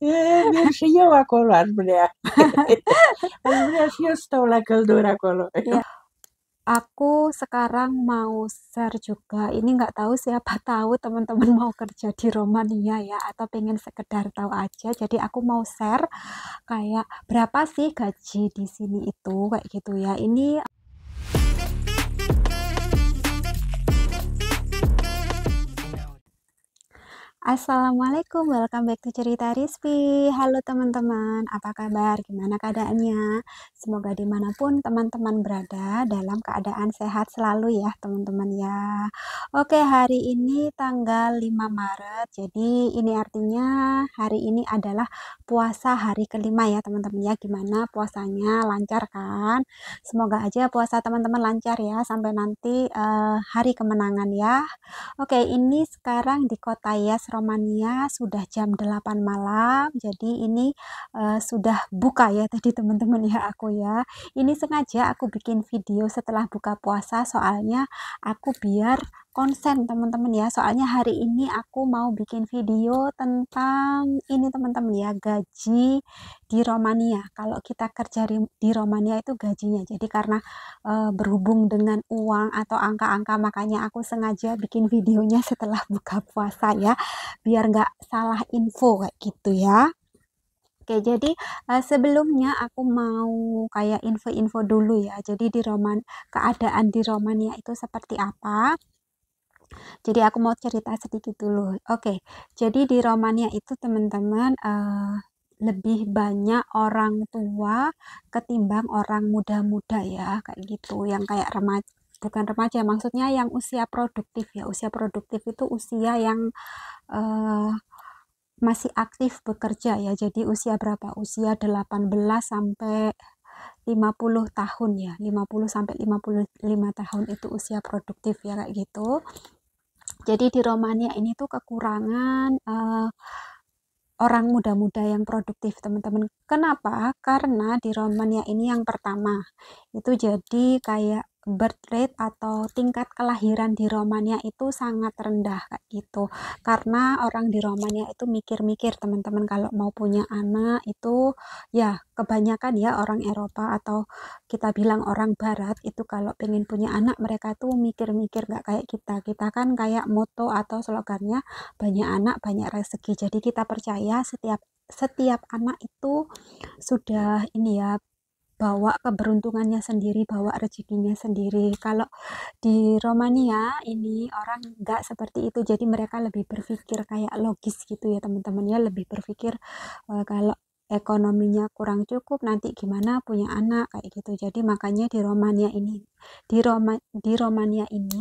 Mirëse akolo Andrea. Andrea si io sto la caldura akolo. Ya, aku sekarang mau share juga. Ini nggak tahu siapa tahu teman-teman mau kerja di Romania ya, atau pengen sekedar tahu aja. Jadi aku mau share kayak berapa sih gaji di sini itu kayak gitu ya. Ini Assalamualaikum, welcome back to Cerita Rizky. Halo teman-teman, apa kabar? Gimana keadaannya? Semoga dimanapun teman-teman berada dalam keadaan sehat selalu ya teman-teman ya. Oke, hari ini tanggal 5 Maret, jadi ini artinya hari ini adalah puasa hari kelima ya teman-teman ya. Gimana puasanya? Lancar kan? Semoga aja puasa teman-teman lancar ya sampai nanti hari kemenangan ya. Oke, ini sekarang di kota Yas, Romania, sudah jam 8 malam. Jadi ini sudah buka ya tadi teman-teman ya aku ya. Ini sengaja aku bikin video setelah buka puasa soalnya aku biar konsen teman-teman ya. Soalnya hari ini aku mau bikin video tentang ini teman-teman ya, gaji di Romania. Kalau kita kerja di Romania itu gajinya. Jadi karena berhubung dengan uang atau angka-angka, makanya aku sengaja bikin videonya setelah buka puasa ya, biar nggak salah info kayak gitu ya. Oke, jadi sebelumnya aku mau kayak info-info dulu ya. Jadi keadaan di Romania itu seperti apa? Jadi aku mau cerita sedikit dulu. Oke, jadi di Romania itu teman-teman lebih banyak orang tua ketimbang orang muda-muda ya, kayak gitu. Yang kayak remaja, bukan remaja, maksudnya yang usia produktif ya. Usia produktif itu usia yang eh, masih aktif bekerja ya. Jadi usia berapa? Usia 18 sampai 50 tahun ya. 50 sampai 55 tahun itu usia produktif ya kayak gitu. Jadi di Romania ini tuh kekurangan orang muda-muda yang produktif teman-teman. Kenapa? Karena di Romania ini yang pertama itu jadi kayak birth rate atau tingkat kelahiran di Romania itu sangat rendah kayak gitu. Karena orang di Romania itu mikir-mikir teman-teman kalau mau punya anak itu ya kebanyakan ya orang Eropa atau kita bilang orang Barat itu kalau pengen punya anak mereka tuh mikir-mikir nggak kayak kita. Kita kan kayak moto atau slogannya banyak anak banyak rezeki. Jadi kita percaya setiap setiap anak itu sudah ini ya bawa keberuntungannya sendiri, bawa rezekinya sendiri. Kalau di Romania ini orang nggak seperti itu, jadi mereka lebih berpikir kayak logis gitu ya teman-teman ya, lebih berpikir kalau ekonominya kurang cukup nanti gimana punya anak kayak gitu. Jadi makanya di Romania ini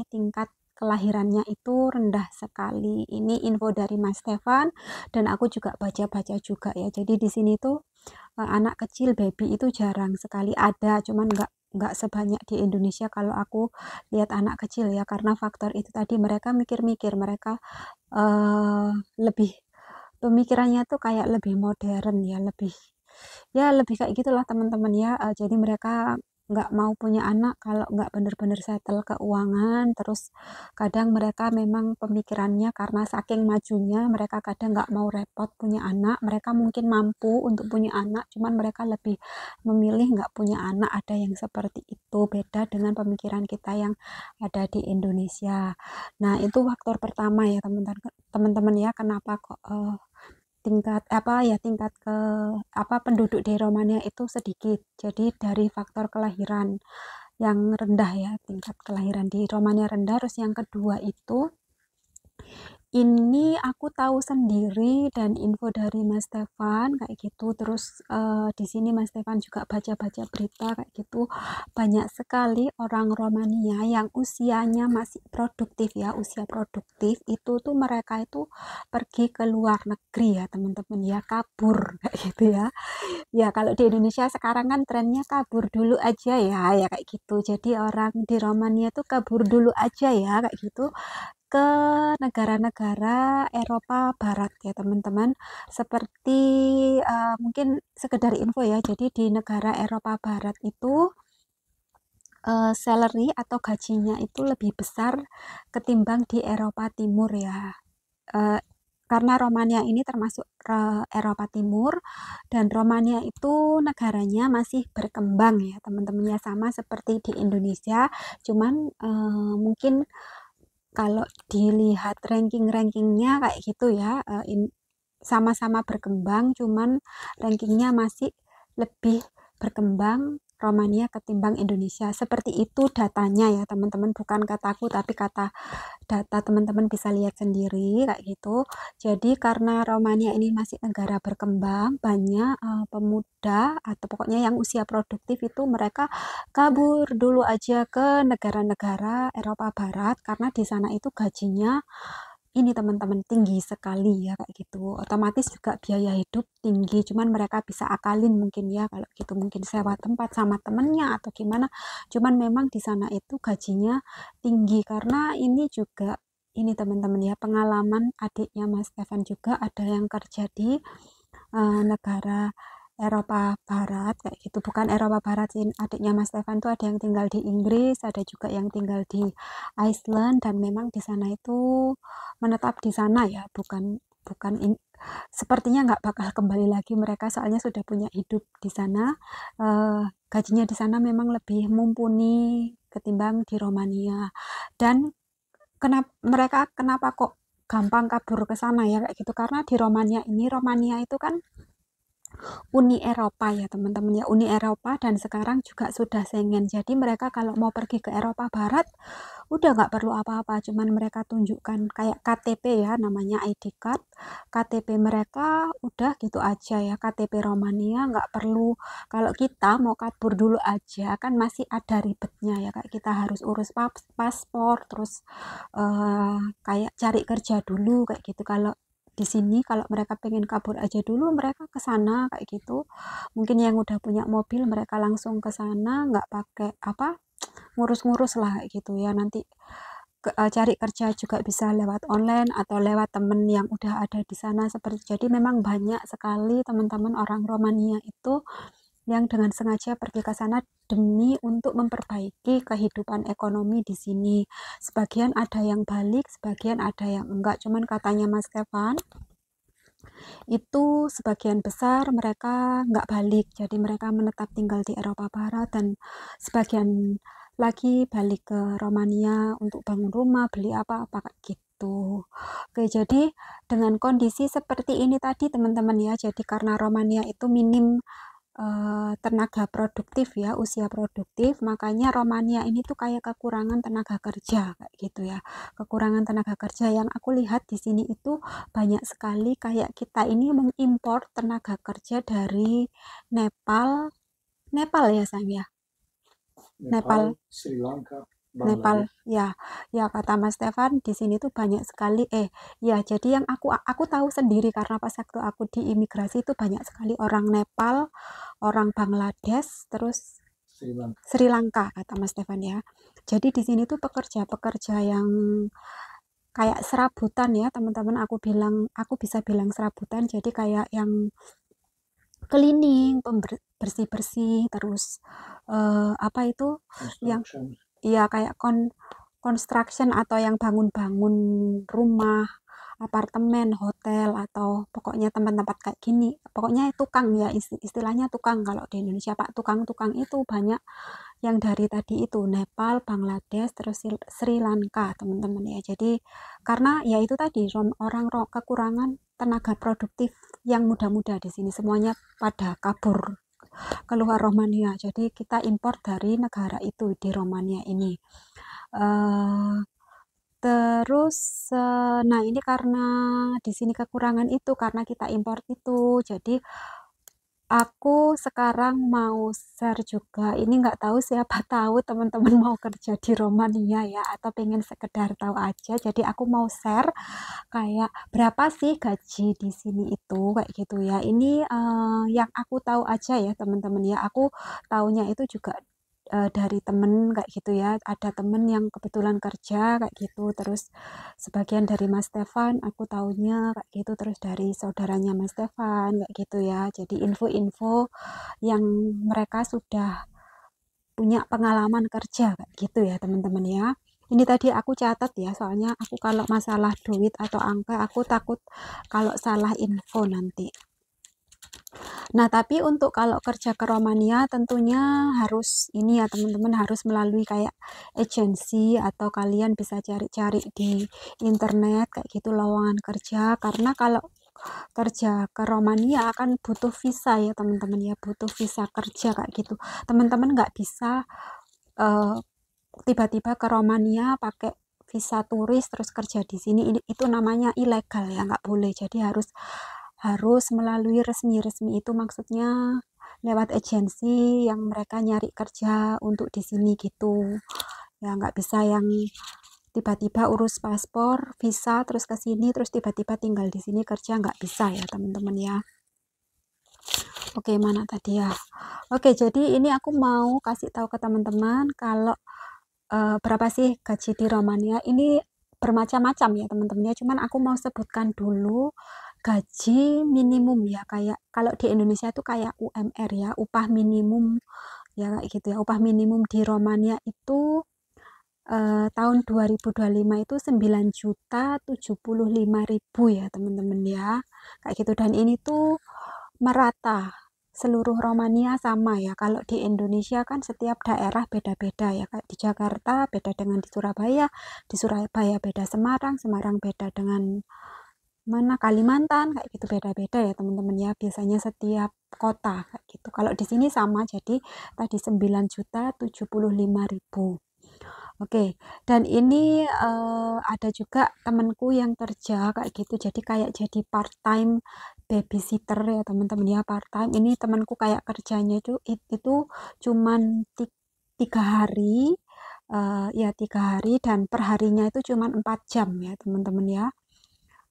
tingkat kelahirannya itu rendah sekali. Ini info dari Mas Stefan dan aku juga baca-baca juga ya. Jadi di sini tuh anak kecil baby itu jarang sekali ada, cuman nggak sebanyak di Indonesia kalau aku lihat anak kecil ya, karena faktor itu tadi mereka mikir-mikir, mereka eh, lebih pemikirannya tuh kayak lebih modern ya lebih kayak gitulah teman-teman ya. Jadi mereka nggak mau punya anak kalau nggak bener-bener settle keuangan. Terus kadang mereka memang pemikirannya karena saking majunya mereka kadang nggak mau repot punya anak. Mereka mungkin mampu untuk punya anak, cuman mereka lebih memilih nggak punya anak. Ada yang seperti itu, beda dengan pemikiran kita yang ada di Indonesia. Nah itu faktor pertama ya teman-teman ya, kenapa kok tingkat ke penduduk di Romania itu sedikit. Jadi dari faktor kelahiran yang rendah ya, tingkat kelahiran di Romania rendah. Terus yang kedua itu ini aku tahu sendiri dan info dari Mas Stefan kayak gitu. Terus di sini Mas Stefan juga baca-baca berita kayak gitu. Banyak sekali orang Romania yang usianya masih produktif ya, usia produktif itu tuh mereka itu pergi ke luar negeri ya teman-teman ya, kabur kayak gitu ya. Ya kalau di Indonesia sekarang kan trennya kabur dulu aja ya kayak gitu. Jadi orang di Romania tuh kabur dulu aja ya kayak gitu ke negara-negara Eropa Barat ya teman-teman. Seperti mungkin sekedar info ya, jadi di negara Eropa Barat itu salary atau gajinya itu lebih besar ketimbang di Eropa Timur ya. karena Romania ini termasuk Eropa Timur, dan Romania itu negaranya masih berkembang ya teman-teman ya, sama seperti di Indonesia, cuman mungkin kalau dilihat ranking-rankingnya kayak gitu ya, sama-sama berkembang, cuman rankingnya masih lebih berkembang Romania ketimbang Indonesia. Seperti itu datanya ya teman-teman, bukan kataku tapi kata data, teman-teman bisa lihat sendiri kayak gitu. Jadi karena Romania ini masih negara berkembang, banyak pemuda atau pokoknya yang usia produktif itu mereka kabur dulu aja ke negara-negara Eropa Barat, karena di sana itu gajinya ini teman-teman tinggi sekali ya kayak gitu. Otomatis juga biaya hidup tinggi, cuman mereka bisa akalin mungkin ya kalau gitu, mungkin sewa tempat sama temennya atau gimana. Cuman memang di sana itu gajinya tinggi, karena ini juga ini teman-teman ya, pengalaman adiknya Mas Stefan juga ada yang kerja di negara Eropa Barat kayak gitu, bukan Eropa Barat sih, adiknya Mas Stefan tuh ada yang tinggal di Inggris, ada juga yang tinggal di Iceland, dan memang di sana itu menetap di sana ya, bukan bukan sepertinya nggak bakal kembali lagi mereka, soalnya sudah punya hidup di sana. Gajinya di sana memang lebih mumpuni ketimbang di Romania. Dan kenapa kok gampang kabur ke sana ya kayak gitu, karena di Romania ini, Romania itu kan Uni Eropa ya teman-teman ya, Uni Eropa, dan sekarang juga sudah Schengen. Jadi mereka kalau mau pergi ke Eropa Barat udah nggak perlu apa-apa, cuman mereka tunjukkan kayak KTP ya, namanya ID card, KTP mereka udah gitu aja ya, KTP Romania, nggak perlu. Kalau kita mau kabur dulu aja kan masih ada ribetnya ya, kayak kita harus urus paspor, terus kayak cari kerja dulu kayak gitu. Kalau di sini kalau mereka pengen kabur aja dulu, mereka ke sana kayak gitu. Mungkin yang udah punya mobil mereka langsung ke sana, nggak pakai apa ngurus-ngurus lah kayak gitu ya. Nanti cari kerja juga bisa lewat online atau lewat temen yang udah ada di sana seperti. Jadi memang banyak sekali teman-teman orang Romania itu yang dengan sengaja pergi ke sana demi untuk memperbaiki kehidupan ekonomi di sini. Sebagian ada yang balik, sebagian ada yang enggak. Cuman katanya Mas Stefan, itu sebagian besar mereka nggak balik, jadi mereka menetap tinggal di Eropa Barat, dan sebagian lagi balik ke Romania untuk bangun rumah, beli apa-apa kayak gitu. Oke, jadi dengan kondisi seperti ini tadi teman-teman ya, jadi karena Romania itu minim tenaga produktif ya, usia produktif, makanya Romania ini tuh kayak kekurangan tenaga kerja kayak gitu ya. Kekurangan tenaga kerja yang aku lihat di sini itu banyak sekali kayak kita ini mengimpor tenaga kerja dari Nepal. Nepal ya sayang ya, Nepal, Sri Lanka, Nepal Bangladesh. ya. Ya kata Mas Stefan di sini tuh banyak sekali ya, jadi yang aku tahu sendiri karena pas waktu aku di imigrasi itu banyak sekali orang Nepal, orang Bangladesh, terus Sri Lanka kata Mas Stefan ya. Jadi di sini tuh pekerja-pekerja yang kayak serabutan ya teman-teman, aku bisa bilang serabutan, jadi kayak yang cleaning, bersih-bersih, terus apa itu yang ya kayak construction atau yang bangun-bangun rumah, apartemen, hotel, atau pokoknya tempat-tempat kayak gini. Pokoknya tukang ya, istilahnya tukang kalau di Indonesia Pak. Tukang-tukang itu banyak yang dari tadi itu Nepal, Bangladesh, terus Sri Lanka teman-teman ya. Jadi karena ya itu tadi orang kekurangan tenaga produktif yang muda-muda di sini, semuanya pada kabur keluar Romania. Jadi kita impor dari negara itu di Romania ini. Terus nah ini karena di sini kekurangan itu, karena kita import itu, jadi aku sekarang mau share juga. Ini nggak tahu, siapa tahu teman-teman mau kerja di Romania ya, atau pengen sekedar tahu aja. Jadi aku mau share kayak berapa sih gaji di sini itu kayak gitu ya. Ini yang aku tahu aja ya teman-teman ya. Aku taunya itu juga dari temen kayak gitu ya. Ada temen yang kebetulan kerja kayak gitu. Terus sebagian dari Mas Stefan aku taunya kayak gitu. Terus dari saudaranya Mas Stefan kayak gitu ya. Jadi info-info yang mereka sudah punya pengalaman kerja kayak gitu ya teman-teman ya. Ini tadi aku catat ya, soalnya aku kalau masalah duit atau angka aku takut kalau salah info nanti. Nah, tapi untuk kalau kerja ke Romania tentunya harus ini ya teman-teman, harus melalui kayak agensi atau kalian bisa cari-cari di internet kayak gitu lowongan kerja, karena kalau kerja ke Romania akan butuh visa ya teman-teman ya, butuh visa kerja kayak gitu. Teman-teman nggak bisa eh, tiba-tiba ke Romania pakai visa turis terus kerja di sini, itu namanya ilegal ya, nggak boleh. Jadi harus melalui resmi itu, maksudnya lewat agensi yang mereka nyari kerja untuk di sini gitu ya, nggak bisa yang tiba-tiba urus paspor visa terus ke sini terus tiba-tiba tinggal di sini kerja, nggak bisa ya teman-teman ya. Oke, mana tadi ya? Oke, jadi ini aku mau kasih tahu ke teman-teman kalau berapa sih gaji di Romania. Ini bermacam-macam ya teman-teman ya, cuman aku mau sebutkan dulu gaji minimum ya, kayak kalau di Indonesia tuh kayak UMR ya, upah minimum ya kayak gitu ya. Upah minimum di Romania itu tahun 2025 itu 9.075.000 ya teman-teman ya, kayak gitu. Dan ini tuh merata seluruh Romania sama ya. Kalau di Indonesia kan setiap daerah beda-beda ya, kayak di Jakarta beda dengan di Surabaya beda Semarang, Semarang beda dengan mana Kalimantan, kayak gitu beda-beda ya teman-teman ya, biasanya setiap kota kayak gitu. Kalau di sini sama, jadi tadi 9.075.000. Oke, dan ini ada juga temanku yang kerja kayak gitu, jadi kayak jadi part time babysitter ya teman-teman ya, part time. Ini temanku kayak kerjanya itu cuman 3 hari, ya 3 hari, dan perharinya itu cuman 4 jam ya teman-teman ya.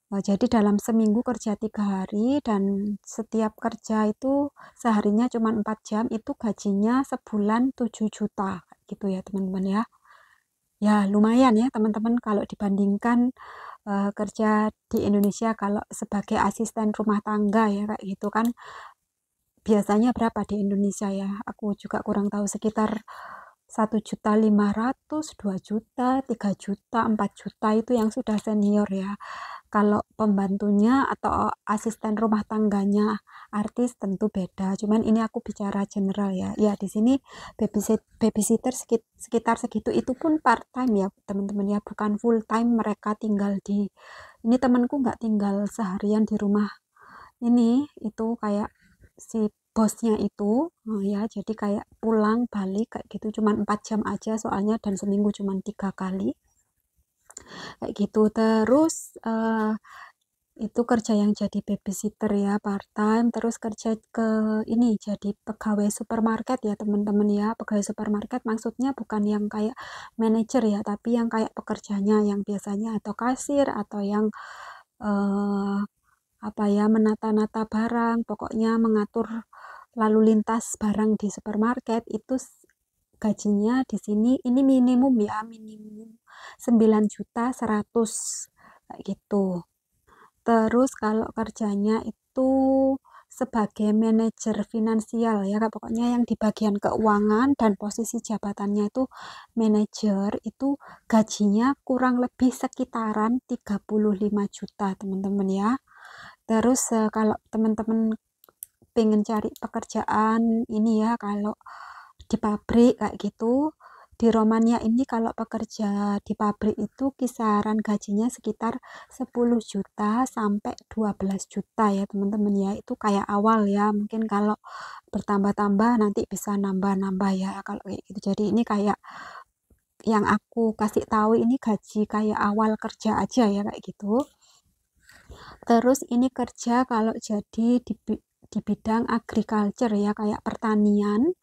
Jadi dalam seminggu kerja 3 hari dan setiap kerja itu seharinya cuma 4 jam, itu gajinya sebulan 7 juta gitu ya teman-teman ya. Ya lumayan ya teman-teman kalau dibandingkan kerja di Indonesia. Kalau sebagai asisten rumah tangga ya kayak gitu kan biasanya berapa di Indonesia ya, aku juga kurang tahu, sekitar 1.500.000, 2 juta, 3 juta, 4 juta itu yang sudah senior ya. Kalau pembantunya atau asisten rumah tangganya artis tentu beda. Cuman ini aku bicara general ya. Ya di sini babysitter sekitar segitu, itu pun part time ya teman-teman ya, bukan full time. Mereka tinggal di ini, temanku nggak tinggal seharian di rumah ini, itu kayak si bosnya itu ya, jadi kayak pulang balik kayak gitu cuman 4 jam aja soalnya, dan seminggu cuman 3 kali kayak gitu. Terus itu kerja yang jadi babysitter ya, part time. Terus kerja ke ini jadi pegawai supermarket ya teman-teman ya. Pegawai supermarket maksudnya bukan yang kayak manajer ya, tapi yang kayak pekerjanya yang biasanya atau kasir atau yang apa ya, menata-nata barang, pokoknya mengatur lalu lintas barang di supermarket. Itu gajinya di sini ini minimum ya, minimum 9.100.000 kayak gitu. Terus kalau kerjanya itu sebagai manajer finansial ya, pokoknya yang di bagian keuangan dan posisi jabatannya itu manajer, itu gajinya kurang lebih sekitaran 35 juta teman-teman ya. Terus kalau teman-teman pengen cari pekerjaan ini ya, kalau di pabrik kayak gitu di Romania ini, kalau pekerja di pabrik itu kisaran gajinya sekitar 10 juta sampai 12 juta ya teman-teman ya. Itu kayak awal ya, mungkin kalau bertambah-tambah nanti bisa nambah-nambah ya kalau kayak gitu. Jadi ini kayak yang aku kasih tahu, ini gaji kayak awal kerja aja ya kayak gitu. Terus ini kerja kalau jadi di bidang agriculture ya, kayak pertanian,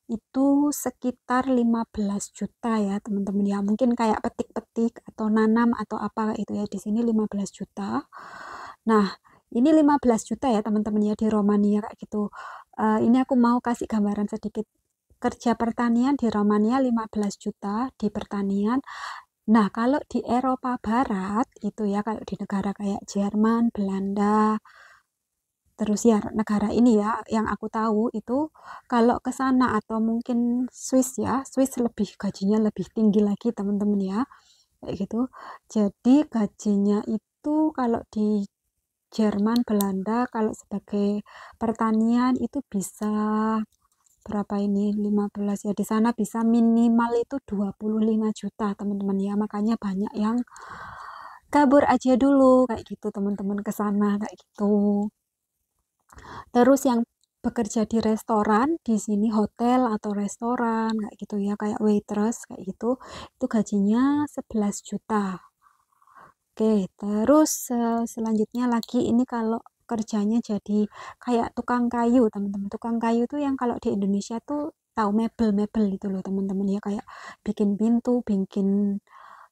itu sekitar 15 juta ya teman-teman ya. Mungkin kayak petik-petik atau nanam atau apa itu ya, di sini 15 juta. Nah, ini 15 juta ya teman-teman ya di Romania kayak gitu. Ini aku mau kasih gambaran sedikit. Kerja pertanian di Romania 15 juta di pertanian. Nah, kalau di Eropa Barat itu ya, kalau di negara kayak Jerman, Belanda, Terus ya negara ini ya yang aku tahu itu kalau ke sana atau mungkin Swiss ya, Swiss lebih gajinya lebih tinggi lagi teman-teman ya. Kayak gitu. Jadi gajinya itu kalau di Jerman, Belanda kalau sebagai pertanian itu bisa berapa ini 15 ya, di sana bisa minimal itu 25 juta teman-teman ya, makanya banyak yang kabur aja dulu kayak gitu teman-teman ke sana kayak gitu. Terus yang bekerja di restoran di sini hotel atau restoran kayak gitu ya, kayak waitress kayak gitu, itu gajinya 11 juta. Oke, terus selanjutnya lagi ini kalau kerjanya jadi kayak tukang kayu, teman-teman. Tukang kayu tuh yang kalau di Indonesia tuh tahu mebel-mebel gitu loh, teman-teman ya, kayak bikin pintu, bikin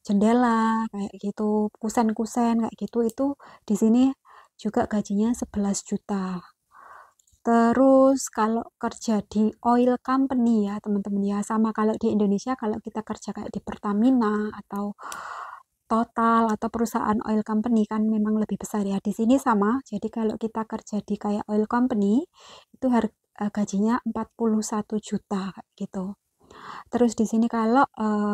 jendela, kayak gitu, kusen-kusen kayak gitu. Itu di sini juga gajinya 11 juta. Terus kalau kerja di oil company ya teman-teman ya, sama kalau di Indonesia kalau kita kerja kayak di Pertamina atau Total atau perusahaan oil company kan memang lebih besar ya. Di sini sama. Jadi kalau kita kerja di kayak oil company itu gajinya 41 juta kayak gitu. Terus di sini kalau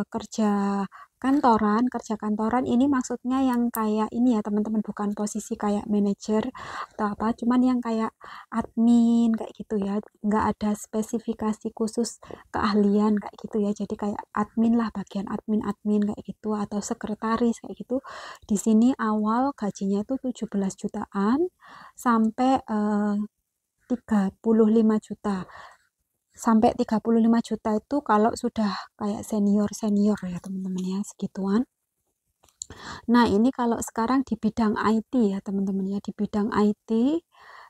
kerja kantoran ini maksudnya yang kayak ini ya teman-teman, bukan posisi kayak manajer atau apa, cuman yang kayak admin kayak gitu ya. Nggak ada spesifikasi khusus keahlian kayak gitu ya. Jadi kayak admin lah, bagian admin-admin kayak gitu atau sekretaris kayak gitu. Di sini awal gajinya itu 17 jutaan sampai 35 juta. Sampai 35 juta itu kalau sudah kayak senior-senior ya teman-teman ya, segituan. Nah ini kalau sekarang di bidang IT ya teman-teman ya, di bidang IT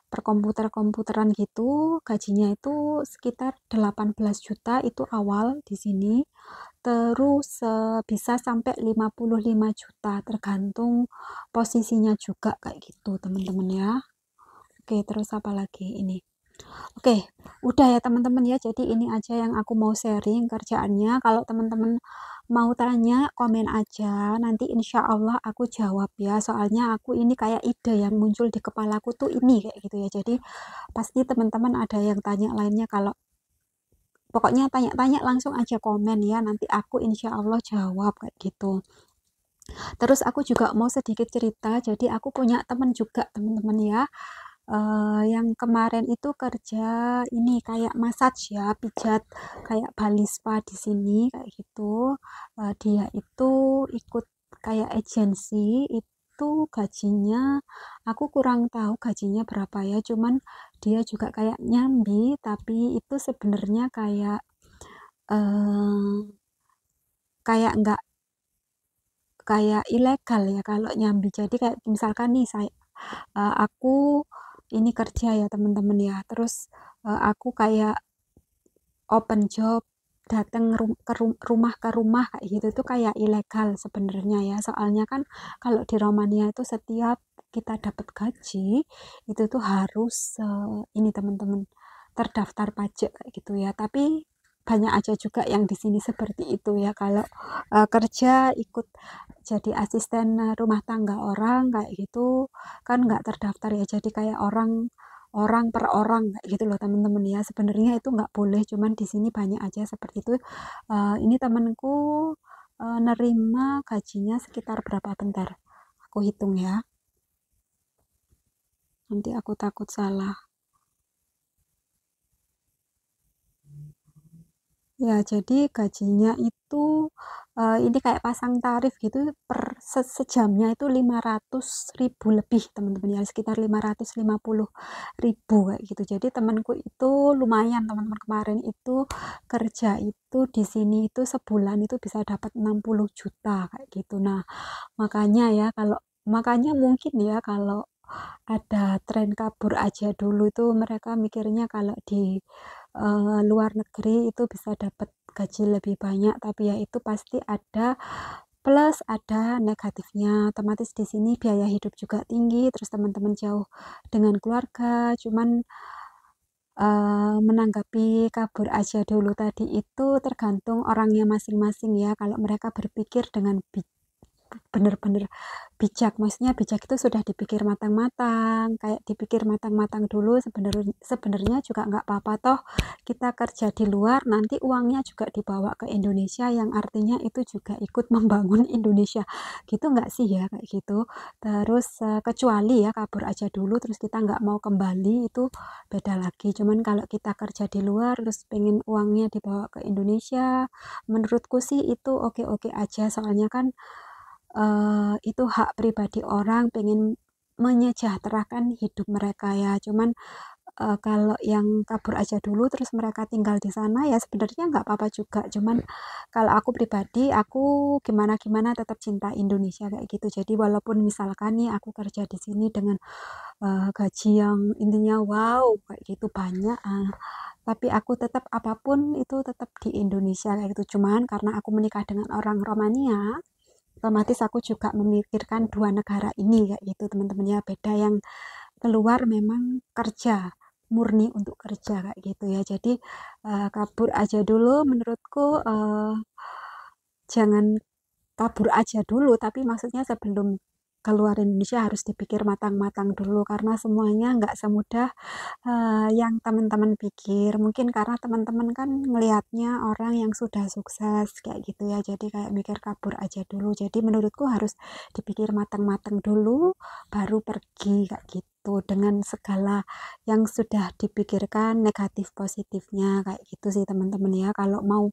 perkomputeran gitu gajinya itu sekitar 18 juta itu awal di sini. Terus bisa sampai 55 juta tergantung posisinya juga kayak gitu teman-teman ya. Oke, terus apa lagi ini? Oke, udah ya teman-teman ya. Jadi ini aja yang aku mau sharing kerjaannya. Kalau teman-teman mau tanya, komen aja. Nanti insya Allah aku jawab ya. Soalnya aku ini kayak ide yang muncul di kepalaku tuh ini kayak gitu ya. Jadi pasti teman-teman ada yang tanya lainnya. Kalau pokoknya tanya-tanya langsung aja komen ya. Nanti aku insya Allah jawab kayak gitu. Terus aku juga mau sedikit cerita. Jadi aku punya teman juga teman-teman ya. Yang kemarin itu kerja ini kayak massage ya, pijat kayak Bali Spa di sini kayak gitu. Dia itu ikut kayak agensi itu gajinya aku kurang tahu gajinya berapa ya, cuman dia juga kayak nyambi tapi itu sebenarnya kayak eh, kayak nggak kayak ilegal ya kalau nyambi. Jadi kayak misalkan nih aku ini kerja ya teman-teman ya, terus aku kayak open job, datang rumah ke rumah kayak gitu tuh kayak ilegal sebenarnya ya. Soalnya kan kalau di Romania itu setiap kita dapat gaji itu tuh harus ini teman-teman terdaftar pajak kayak gitu ya. Tapi banyak aja juga yang di sini seperti itu ya. Kalau kerja ikut jadi asisten rumah tangga orang kayak gitu kan nggak terdaftar ya. Jadi kayak orang orang per orang kayak gitu loh teman-teman ya. Sebenarnya itu nggak boleh, cuman di sini banyak aja seperti itu. Ini temanku nerima gajinya sekitar berapa, bentar aku hitung ya, nanti aku takut salah. Ya, jadi gajinya itu ini kayak pasang tarif gitu per sejamnya itu 500.000 lebih teman-teman ya, sekitar 550.000 kayak gitu. Jadi temanku itu lumayan teman-teman, kemarin itu kerja itu di sini itu sebulan itu bisa dapat 60 juta kayak gitu. Nah, makanya ya kalau makanya mungkin ya kalau ada tren kabur aja dulu itu mereka mikirnya kalau di luar negeri itu bisa dapat gaji lebih banyak, tapi ya itu pasti ada plus ada negatifnya. Otomatis di sini biaya hidup juga tinggi, terus teman-teman jauh dengan keluarga. Cuman menanggapi kabur aja dulu tadi itu tergantung orangnya masing-masing ya. Kalau mereka berpikir dengan bener-bener bijak. Maksudnya bijak itu sudah dipikir matang-matang, kayak dipikir matang-matang dulu. Sebenarnya juga nggak apa-apa toh kita kerja di luar, nanti uangnya juga dibawa ke Indonesia, yang artinya itu juga ikut membangun Indonesia. Gitu nggak sih ya, kayak gitu. Terus kecuali ya kabur aja dulu terus kita nggak mau kembali, itu beda lagi. Cuman kalau kita kerja di luar terus pengen uangnya dibawa ke Indonesia, menurutku sih itu oke-oke aja. Soalnya kan itu hak pribadi orang pengen menyejahterakan hidup mereka ya. Cuman kalau yang kabur aja dulu terus mereka tinggal di sana ya sebenarnya nggak apa-apa juga. Cuman kalau aku pribadi, aku gimana-gimana tetap cinta Indonesia kayak gitu. Jadi walaupun misalkan nih aku kerja di sini dengan gaji yang intinya wow kayak gitu banyak, tapi aku tetap apapun itu tetap di Indonesia kayak gitu. Cuman karena aku menikah dengan orang Romania, otomatis aku juga memikirkan dua negara ini kayak gitu teman-teman ya. Beda yang keluar memang kerja, murni untuk kerja kayak gitu ya. Jadi kabur aja dulu menurutku, jangan kabur aja dulu, tapi maksudnya sebelum keluar Indonesia harus dipikir matang-matang dulu, karena semuanya nggak semudah yang teman-teman pikir. Mungkin karena teman-teman kan ngelihatnya orang yang sudah sukses kayak gitu ya, jadi kayak mikir kabur aja dulu. Jadi menurutku harus dipikir matang-matang dulu, baru pergi kayak gitu, dengan segala yang sudah dipikirkan negatif positifnya kayak gitu sih teman-teman ya. Kalau mau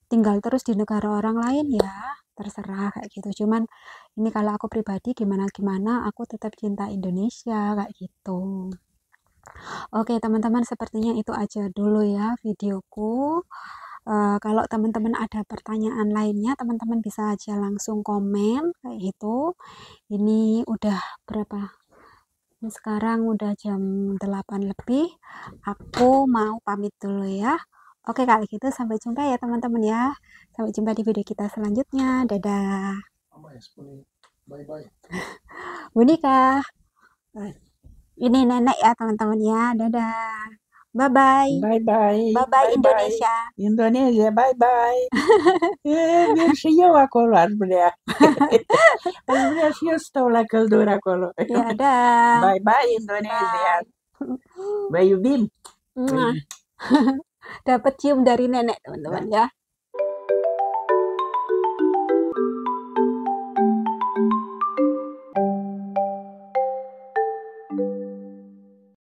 tinggal terus di negara orang lain ya terserah kayak gitu. Cuman ini kalau aku pribadi gimana-gimana aku tetap cinta Indonesia kayak gitu. Oke teman-teman, sepertinya itu aja dulu ya videoku. Kalau teman-teman ada pertanyaan lainnya, teman-teman bisa aja langsung komen kayak gitu. Ini udah berapa? Ini sekarang udah jam 8 lebih. Aku mau pamit dulu ya. Oke, kalau gitu sampai jumpa ya teman-teman ya. Sampai jumpa di video kita selanjutnya. Dadah. Bu Nika, ini nenek ya teman-teman ya. Dadah. Bye-bye. Bye bye. Bye-bye Indonesia. Indonesia, bye bye. Вірші коло Альбря. Альбря шістов la căldura acolo. Ya, dah. Bye bye Indonesia. Bye. Bayubim. Dapat cium dari nenek teman-teman ya.